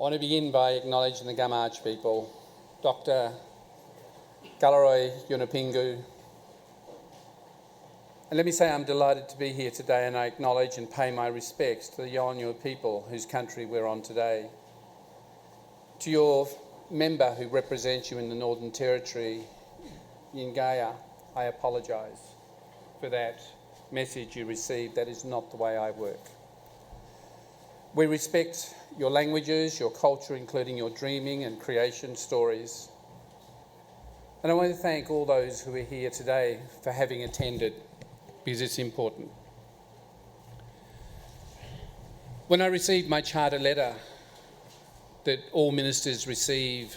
I want to begin by acknowledging the Garma people, Dr. Galaroi Yunupingu. And let me say I'm delighted to be here today, and I acknowledge and pay my respects to the Yolngu people whose country we're on today. To your member who represents you in the Northern Territory, Yingaya, I apologise for that message you received. That is not the way I work. We respect your languages, your culture, including your dreaming and creation stories. And I want to thank all those who are here today for having attended, because it's important. When I received my charter letter that all ministers receive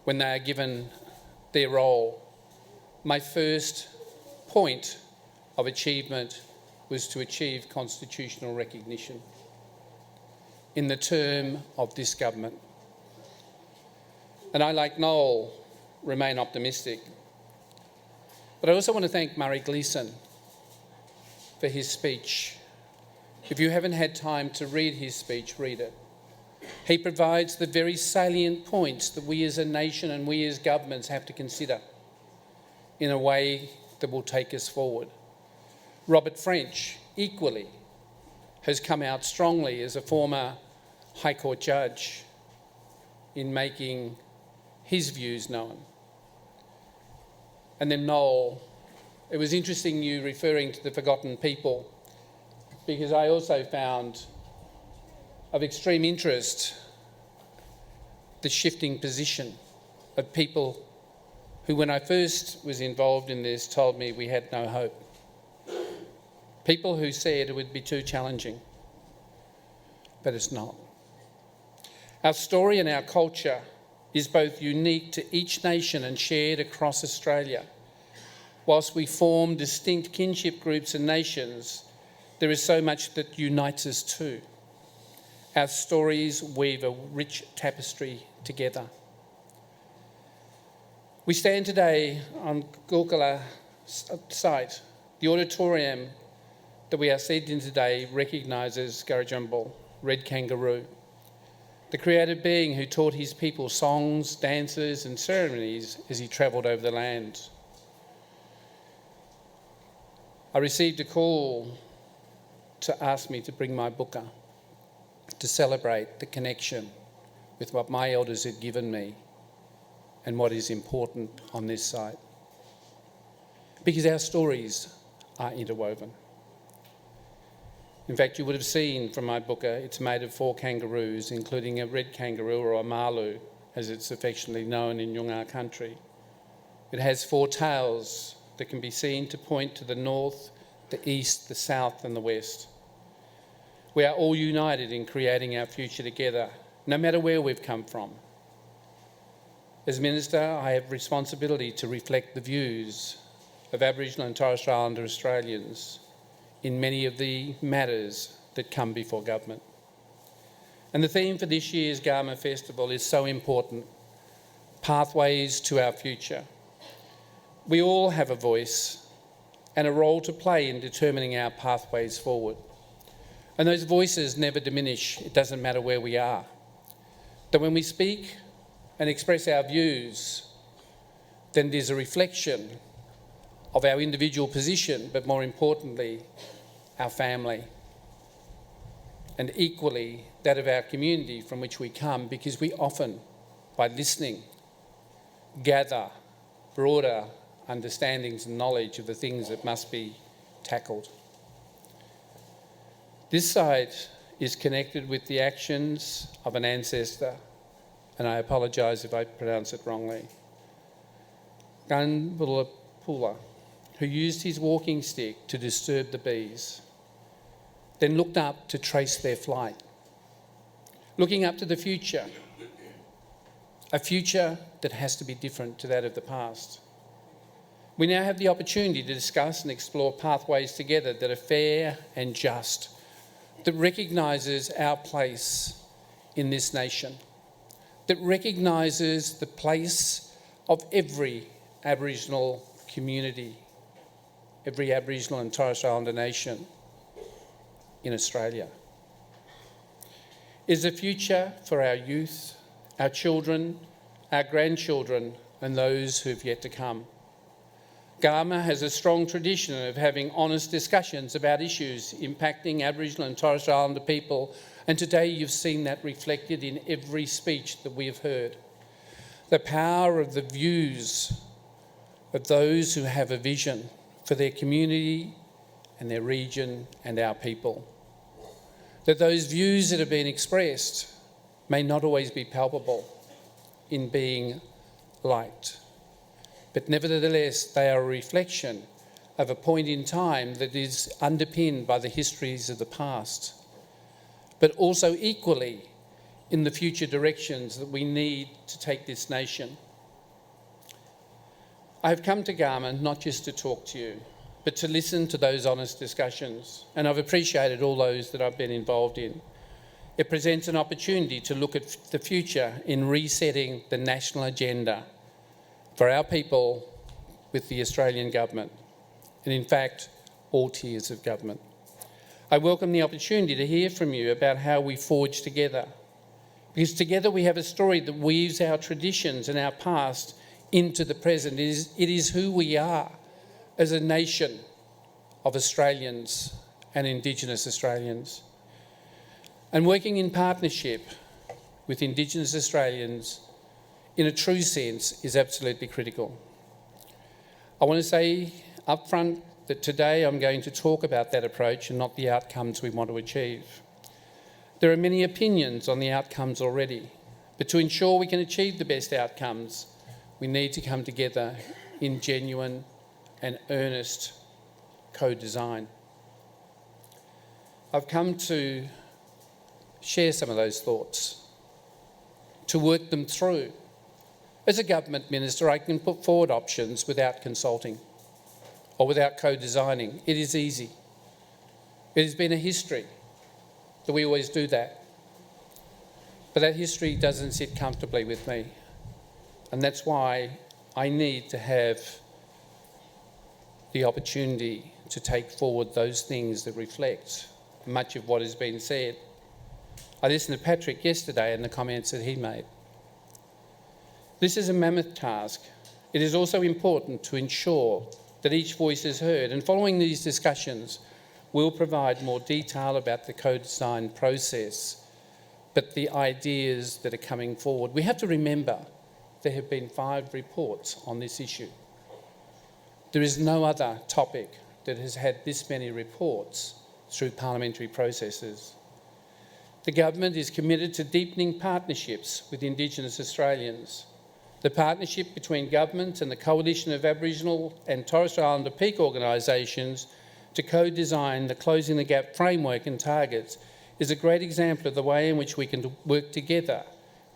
when they are given their role, my first point of achievement was to achieve constitutional recognition in the term of this government. And I, like Noel, remain optimistic. But I also want to thank Murray Gleeson for his speech. If you haven't had time to read his speech, read it. He provides the very salient points that we as a nation and we as governments have to consider in a way that will take us forward. Robert French, equally, has come out strongly as a former High Court judge in making his views known. And then Noel, it was interesting you referring to the forgotten people, because I also found of extreme interest the shifting position of people who, when I first was involved in this, told me we had no hope. People who said it would be too challenging, but it's not. Our story and our culture is both unique to each nation and shared across Australia. Whilst we form distinct kinship groups and nations, there is so much that unites us too. Our stories weave a rich tapestry together. We stand today on Gulkula site. The auditorium that we are seated in today recognises Garma, red kangaroo, the created being who taught his people songs, dances and ceremonies as he travelled over the land. I received a call to ask me to bring my buka to celebrate the connection with what my elders had given me and what is important on this site. Because our stories are interwoven. In fact, you would have seen from my buka, it's made of 4 kangaroos, including a red kangaroo, or a malu, as it's affectionately known in Yolngu country. It has 4 tails that can be seen to point to the north, the east, the south and the west. We are all united in creating our future together, no matter where we've come from. As Minister, I have responsibility to reflect the views of Aboriginal and Torres Strait Islander Australians in many of the matters that come before government. And the theme for this year's Garma Festival is so important: pathways to our future. We all have a voice and a role to play in determining our pathways forward. And those voices never diminish, it doesn't matter where we are. That when we speak and express our views, then there's a reflection of our individual position, but more importantly, our family. And equally, that of our community from which we come, because we often, by listening, gather broader understandings and knowledge of the things that must be tackled. This site is connected with the actions of an ancestor, and I apologise if I pronounce it wrongly, Gulkula, who used his walking stick to disturb the bees, then looked up to trace their flight, looking up to the future, a future that has to be different to that of the past. We now have the opportunity to discuss and explore pathways together that are fair and just, that recognises our place in this nation, that recognises the place of every Aboriginal community, every Aboriginal and Torres Strait Islander nation in Australia. is the future for our youth, our children, our grandchildren, and those who have yet to come. Garma has a strong tradition of having honest discussions about issues impacting Aboriginal and Torres Strait Islander people, and today you've seen that reflected in every speech that we have heard. The power of the views of those who have a vision for their community and their region and our people. That those views that have been expressed may not always be palpable in being liked, but nevertheless they are a reflection of a point in time that is underpinned by the histories of the past, but also equally in the future directions that we need to take this nation. I have come to Garma not just to talk to you, but to listen to those honest discussions, and I've appreciated all those that I've been involved in. It presents an opportunity to look at the future in resetting the national agenda for our people with the Australian government, and in fact, all tiers of government. I welcome the opportunity to hear from you about how we forge together, because together we have a story that weaves our traditions and our past into the present. It is who we are as a nation of Australians and Indigenous Australians. And working in partnership with Indigenous Australians in a true sense is absolutely critical. I want to say up front that today I'm going to talk about that approach and not the outcomes we want to achieve. There are many opinions on the outcomes already, but to ensure we can achieve the best outcomes, we need to come together in genuine and earnest co-design. I've come to share some of those thoughts, to work them through. As a government minister, I can put forward options without consulting or without co-designing. It is easy. It has been a history that we always do that. But that history doesn't sit comfortably with me. And that's why I need to have the opportunity to take forward those things that reflect much of what has been said. I listened to Patrick yesterday and the comments that he made. This is a mammoth task. It is also important to ensure that each voice is heard, and following these discussions, we'll provide more detail about the co-design process, but the ideas that are coming forward. We have to remember there have been 5 reports on this issue. There is no other topic that has had this many reports through parliamentary processes. The government is committed to deepening partnerships with Indigenous Australians. The partnership between government and the Coalition of Aboriginal and Torres Strait Islander Peak organisations to co-design the Closing the Gap framework and targets is a great example of the way in which we can work together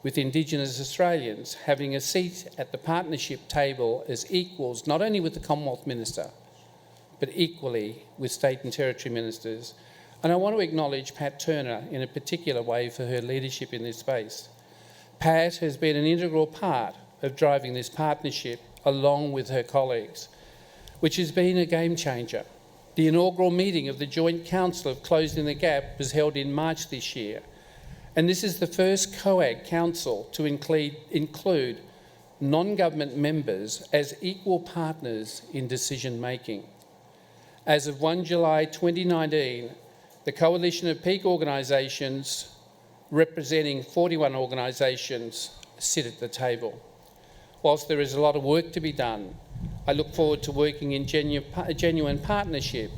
with Indigenous Australians, having a seat at the partnership table as equals, not only with the Commonwealth Minister, but equally with state and territory ministers. And I want to acknowledge Pat Turner in a particular way for her leadership in this space. Pat has been an integral part of driving this partnership along with her colleagues, which has been a game changer. The inaugural meeting of the Joint Council of Closing the Gap was held in March this year, and this is the first COAG Council to include non-government members as equal partners in decision making. As of 1 July 2019, the Coalition of Peak organisations, representing 41 organisations, sit at the table. Whilst there is a lot of work to be done, I look forward to working in genuine partnership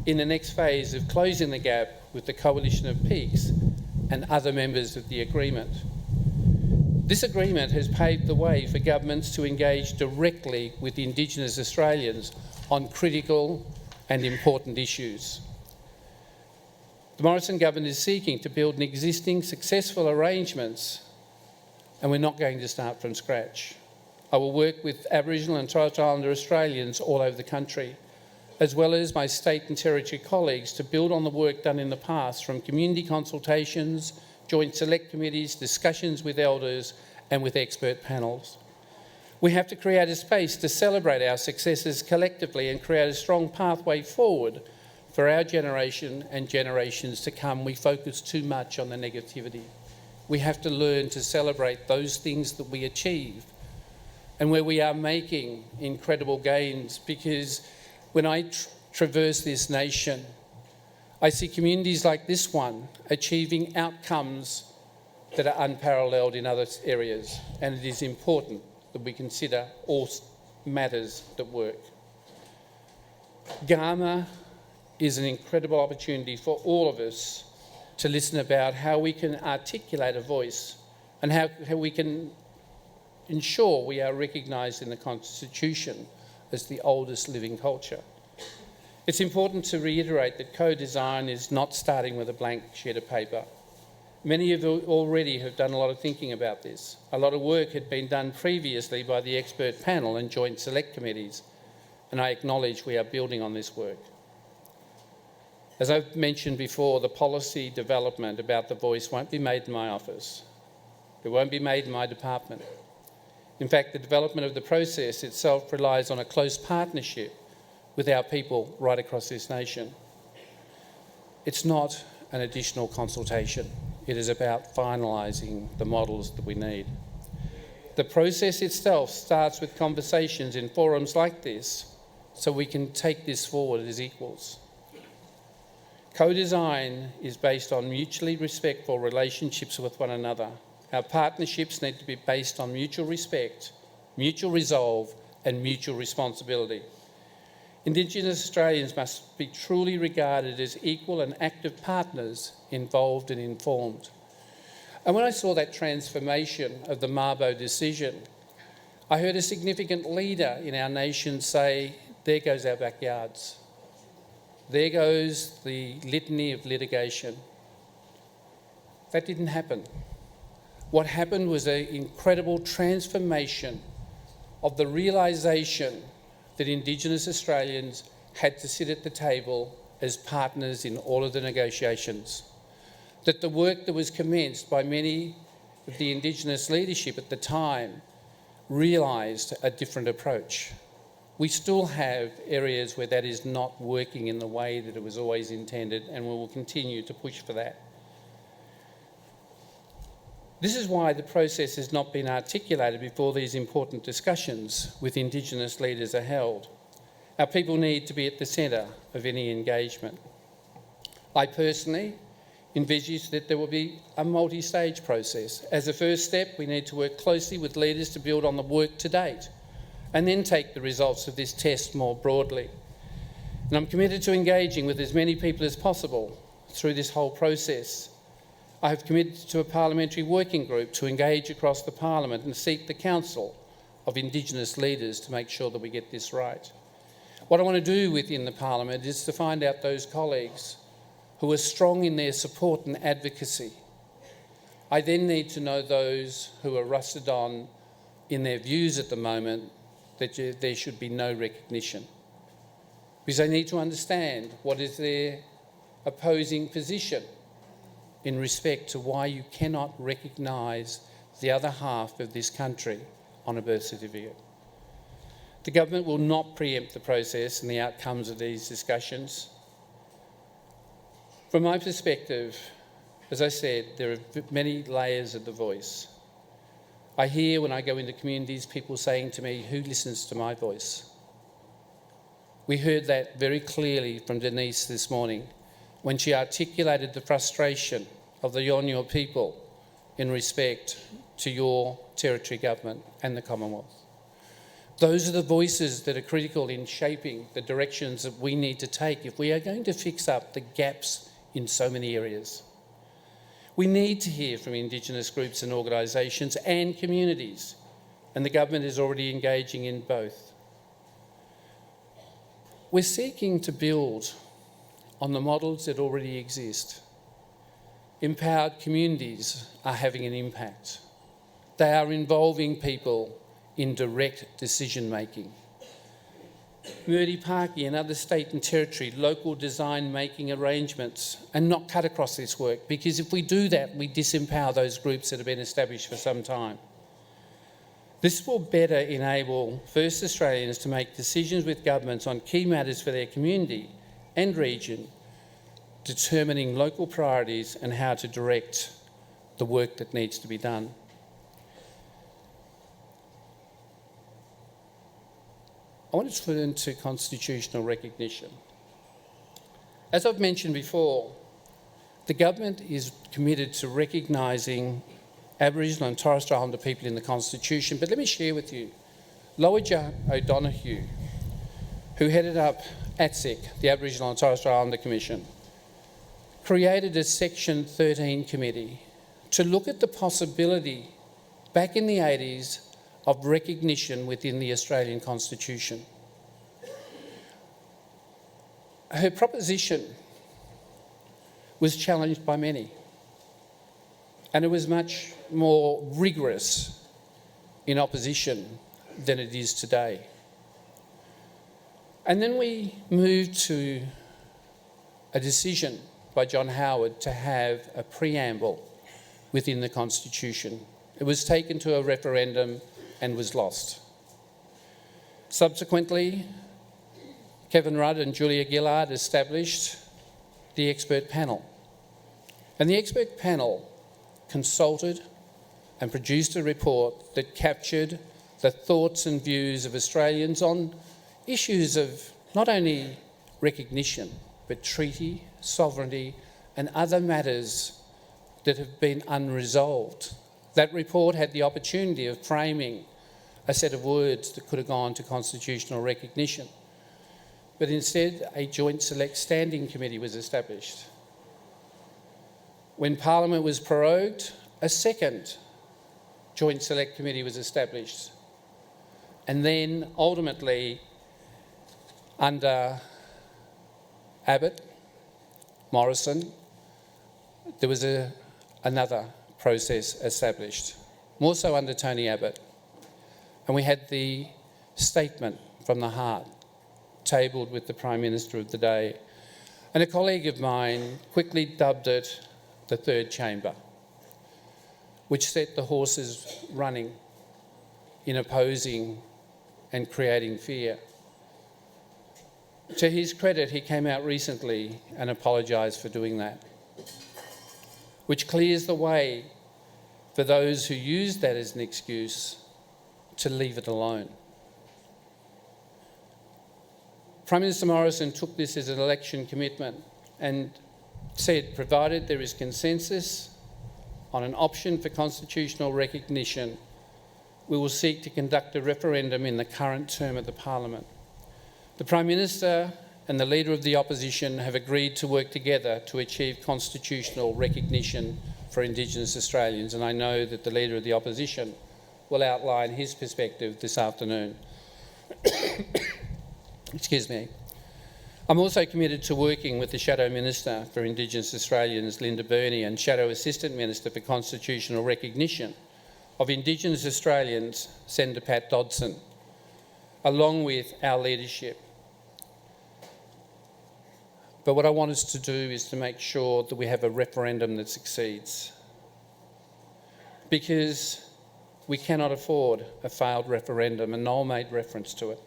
in the next phase of closing the gap with the Coalition of Peaks and other members of the agreement. This agreement has paved the way for governments to engage directly with Indigenous Australians on critical and important issues. The Morrison government is seeking to build on existing successful arrangements, and we're not going to start from scratch. I will work with Aboriginal and Torres Strait Islander Australians all over the country, as well as my state and territory colleagues, to build on the work done in the past, from community consultations, joint select committees, discussions with elders and with expert panels. We have to create a space to celebrate our successes collectively and create a strong pathway forward for our generation and generations to come. We focus too much on the negativity. We have to learn to celebrate those things that we achieve and where we are making incredible gains, because when I traverse this nation, I see communities like this one achieving outcomes that are unparalleled in other areas, and it is important that we consider all matters that work. Garma is an incredible opportunity for all of us to listen about how we can articulate a voice and how we can ensure we are recognised in the Constitution as the oldest living culture. It's important to reiterate that co-design is not starting with a blank sheet of paper. Many of you already have done a lot of thinking about this. A lot of work had been done previously by the expert panel and joint select committees, and I acknowledge we are building on this work. As I've mentioned before, the policy development about the voice won't be made in my office. It won't be made in my department. In fact, the development of the process itself relies on a close partnership with our people right across this nation. It's not an additional consultation. It is about finalising the models that we need. The process itself starts with conversations in forums like this, so we can take this forward as equals. Co-design is based on mutually respectful relationships with one another. Our partnerships need to be based on mutual respect, mutual resolve, and mutual responsibility. Indigenous Australians must be truly regarded as equal and active partners, involved and informed. And when I saw that transformation of the Mabo decision, I heard a significant leader in our nation say, "There goes our backyards. There goes the litany of litigation." That didn't happen. What happened was an incredible transformation of the realisation that Indigenous Australians had to sit at the table as partners in all of the negotiations. That the work that was commenced by many of the Indigenous leadership at the time realised a different approach. We still have areas where that is not working in the way that it was always intended, and we will continue to push for that. This is why the process has not been articulated before these important discussions with Indigenous leaders are held. Our people need to be at the centre of any engagement. I personally envisage that there will be a multi-stage process. As a first step, we need to work closely with leaders to build on the work to date, and then take the results of this test more broadly. And I'm committed to engaging with as many people as possible through this whole process. I have committed to a parliamentary working group to engage across the Parliament and seek the counsel of Indigenous leaders to make sure that we get this right. What I want to do within the Parliament is to find out those colleagues who are strong in their support and advocacy. I then need to know those who are rusted on in their views at the moment that there should be no recognition. Because they need to understand what is their opposing position in respect to why you cannot recognise the other half of this country on a birth certificate. The government will not preempt the process and the outcomes of these discussions. From my perspective, as I said, there are many layers of the voice. I hear when I go into communities people saying to me, "Who listens to my voice?" We heard that very clearly from Denise this morning when she articulated the frustration of the Yolngu people in respect to your territory government and the Commonwealth. Those are the voices that are critical in shaping the directions that we need to take if we are going to fix up the gaps in so many areas. We need to hear from Indigenous groups and organisations and communities, and the government is already engaging in both. We're seeking to build on the models that already exist. Empowered communities are having an impact. They are involving people in direct decision-making. Murdi Parki and other state and territory local design-making arrangements are not cut across this work, because if we do that, we disempower those groups that have been established for some time. This will better enable First Australians to make decisions with governments on key matters for their community and region, determining local priorities and how to direct the work that needs to be done. I want to turn to constitutional recognition. As I've mentioned before, the government is committed to recognising Aboriginal and Torres Strait Islander people in the Constitution, but let me share with you, Lowiger O'Donoghue, who headed up ATSIC, the Aboriginal and Torres Strait Islander Commission, created a Section 13 committee to look at the possibility, back in the 80s, of recognition within the Australian Constitution. Her proposition was challenged by many, and it was much more rigorous in opposition than it is today. And then we moved to a decision by John Howard to have a preamble within the Constitution. It was taken to a referendum and was lost. Subsequently, Kevin Rudd and Julia Gillard established the expert panel. And the expert panel consulted and produced a report that captured the thoughts and views of Australians on issues of not only recognition, but treaty, sovereignty, and other matters that have been unresolved. That report had the opportunity of framing a set of words that could have gone to constitutional recognition. But instead, a joint select standing committee was established. When Parliament was prorogued, a second joint select committee was established. And then, ultimately, under Abbott, Morrison, there was another process established, more so under Tony Abbott. And we had the statement from the heart tabled with the Prime Minister of the day. And a colleague of mine quickly dubbed it the third chamber, which set the horses running in opposing and creating fear. To his credit, he came out recently and apologised for doing that, which clears the way for those who use that as an excuse to leave it alone. Prime Minister Morrison took this as an election commitment and said, provided there is consensus on an option for constitutional recognition, we will seek to conduct a referendum in the current term of the Parliament. The Prime Minister and the Leader of the Opposition have agreed to work together to achieve constitutional recognition for Indigenous Australians, and I know that the Leader of the Opposition will outline his perspective this afternoon. Excuse me. I'm also committed to working with the Shadow Minister for Indigenous Australians, Linda Burney, and Shadow Assistant Minister for Constitutional Recognition of Indigenous Australians, Senator Pat Dodson, along with our leadership. But what I want us to do is to make sure that we have a referendum that succeeds, because we cannot afford a failed referendum, and Noel made reference to it.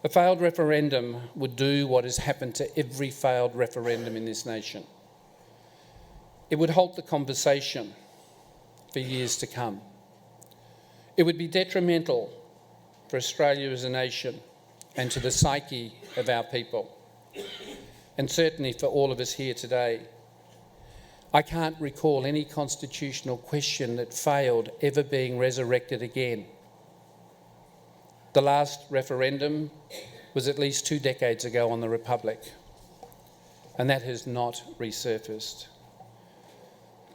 A failed referendum would do what has happened to every failed referendum in this nation. It would halt the conversation for years to come. It would be detrimental for Australia as a nation and to the psyche of our people, and certainly for all of us here today. I can't recall any constitutional question that failed ever being resurrected again. The last referendum was at least 2 decades ago on the Republic, and that has not resurfaced.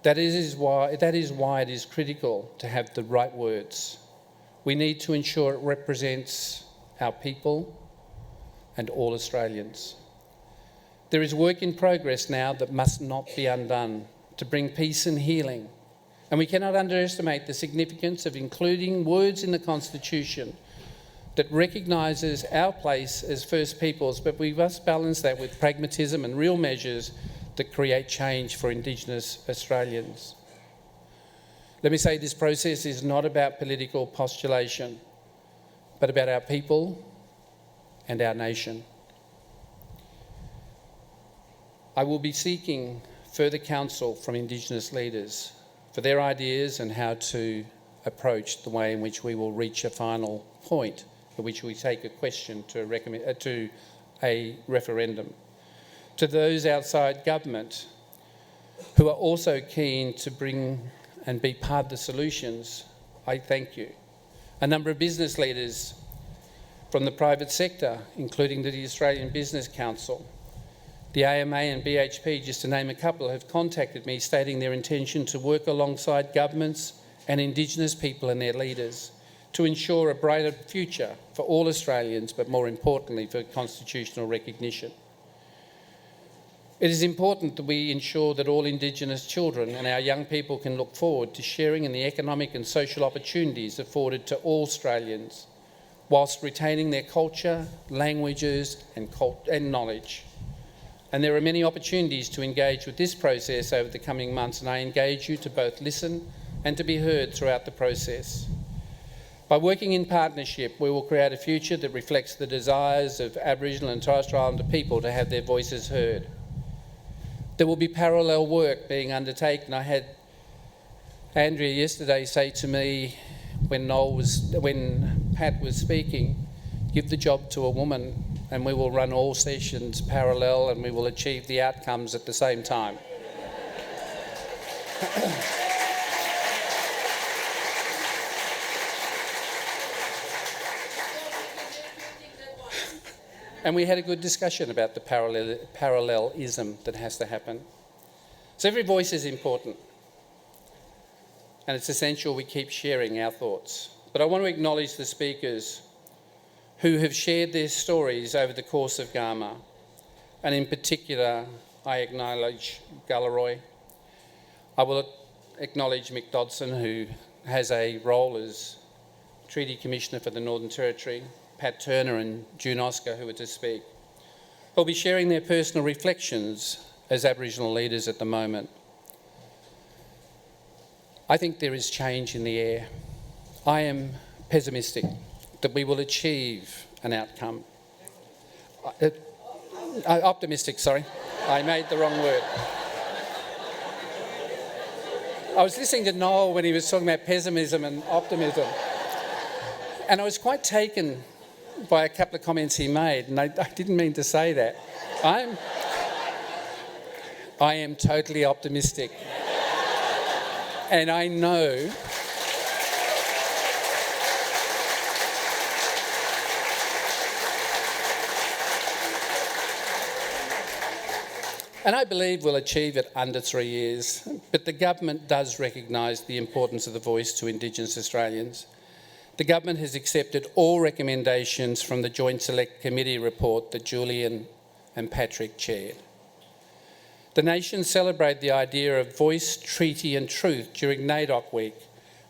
That is why it is critical to have the right words. We need to ensure it represents our people and all Australians. There is work in progress now that must not be undone to bring peace and healing, and we cannot underestimate the significance of including words in the Constitution that recognises our place as First Peoples, but we must balance that with pragmatism and real measures that create change for Indigenous Australians. Let me say this process is not about political postulation, but about our people and our nation. I will be seeking further counsel from Indigenous leaders for their ideas and how to approach the way in which we will reach a final point at which we take a question to a referendum. To those outside government who are also keen to bring and be part of the solutions, I thank you. A number of business leaders from the private sector, including the Australian Business Council, the AMA and BHP, just to name a couple, have contacted me stating their intention to work alongside governments and Indigenous people and their leaders to ensure a brighter future for all Australians, but more importantly for constitutional recognition. It is important that we ensure that all Indigenous children and our young people can look forward to sharing in the economic and social opportunities afforded to all Australians, whilst retaining their culture, languages and knowledge. And there are many opportunities to engage with this process over the coming months, and I engage you to both listen and to be heard throughout the process. By working in partnership, we will create a future that reflects the desires of Aboriginal and Torres Strait Islander people to have their voices heard. There will be parallel work being undertaken. I had Andrea yesterday say to me when Pat was speaking, give the job to a woman and we will run all sessions parallel and we will achieve the outcomes at the same time. And we had a good discussion about the parallelism that has to happen. So every voice is important, and it's essential we keep sharing our thoughts. But I want to acknowledge the speakers who have shared their stories over the course of Garma, and in particular, I acknowledge Gulkula. I will acknowledge Mick Dodson, who has a role as Treaty Commissioner for the Northern Territory, Pat Turner and June Oscar, who are to speak, who'll be sharing their personal reflections as Aboriginal leaders at the moment. I think there is change in the air. I am pessimistic that we will achieve an outcome. Optimistic, sorry. I made the wrong word. I was listening to Noel when he was talking about pessimism and optimism, and I was quite taken by a couple of comments he made, and I didn't mean to say that. I am totally optimistic. And I know and I believe we'll achieve it under 3 years, but the government does recognise the importance of the voice to Indigenous Australians. The government has accepted all recommendations from the Joint Select Committee report that Julian and Patrick chaired. The nation celebrated the idea of voice, treaty and truth during NAIDOC week,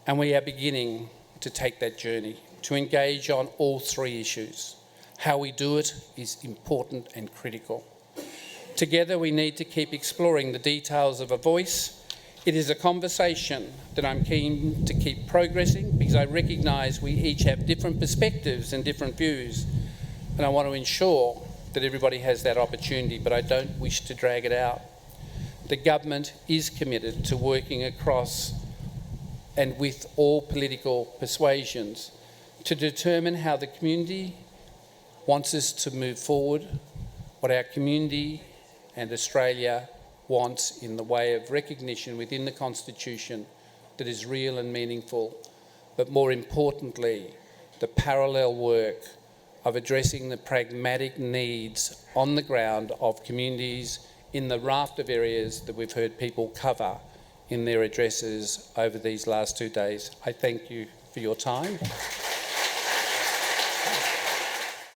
and we are beginning to take that journey, to engage on all three issues. How we do it is important and critical. Together we need to keep exploring the details of a voice. It is a conversation that I'm keen to keep progressing because I recognise we each have different perspectives and different views, and I want to ensure that everybody has that opportunity, but I don't wish to drag it out. The government is committed to working across and with all political persuasions to determine how the community wants us to move forward, what our community and Australia wants in the way of recognition within the Constitution that is real and meaningful, but more importantly, the parallel work of addressing the pragmatic needs on the ground of communities in the raft of areas that we've heard people cover in their addresses over these last 2 days. I thank you for your time.